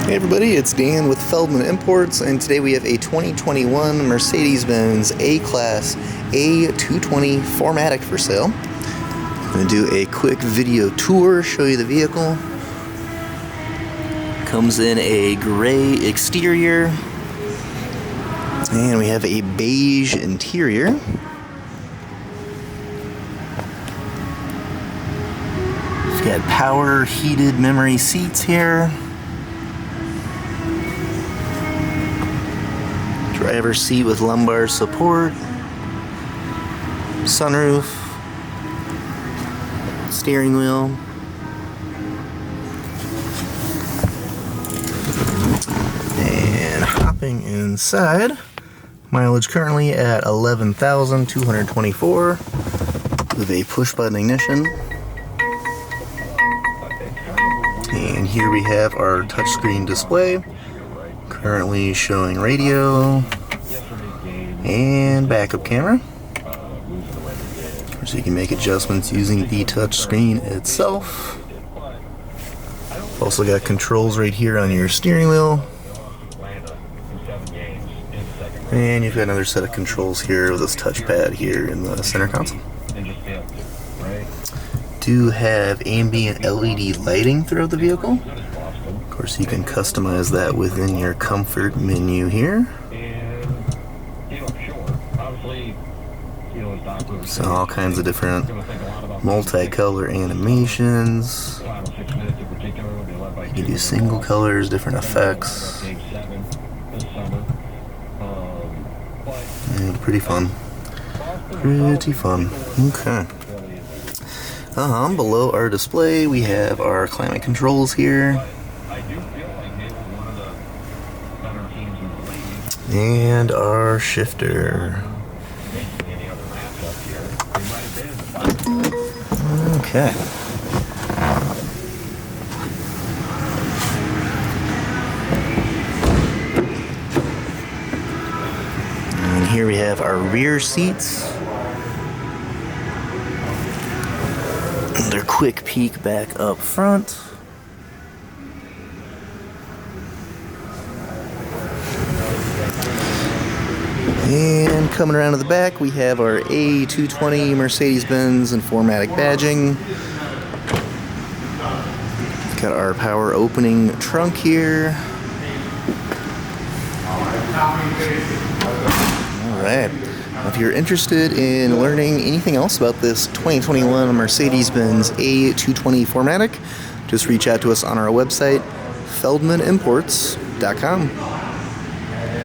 Hey everybody, it's Dan with Feldmann Imports, and today we have a 2021 Mercedes-Benz A-Class A220 4MATIC for sale. I'm going to do a quick video tour, show you the vehicle. Comes in a gray exterior, and we have a beige interior. We've got power heated memory seats here. Driver seat with lumbar support, sunroof, steering wheel, and hopping inside, mileage currently at 11,224 with a push button ignition. And here we have our touchscreen display, currently showing radio and backup camera, so you can make adjustments using the touch screen itself. Also got controls right here on your steering wheel, and you've got another set of controls here with this touchpad here in the center console. Do have ambient LED lighting throughout the vehicle. Of course, you can customize that within your comfort menu here. So all kinds of different multicolor animations. You can do single colors, different effects. And pretty fun. Pretty fun. Okay. Below our display we have our climate controls here. And our shifter. Okay. And here we have our rear seats. Another quick peek back up front. And coming around to the back, we have our A220 Mercedes-Benz and 4MATIC badging. Got our power opening trunk here. Alright, if you're interested in learning anything else about this 2021 Mercedes-Benz A220 4MATIC, just reach out to us on our website, feldmanimports.com.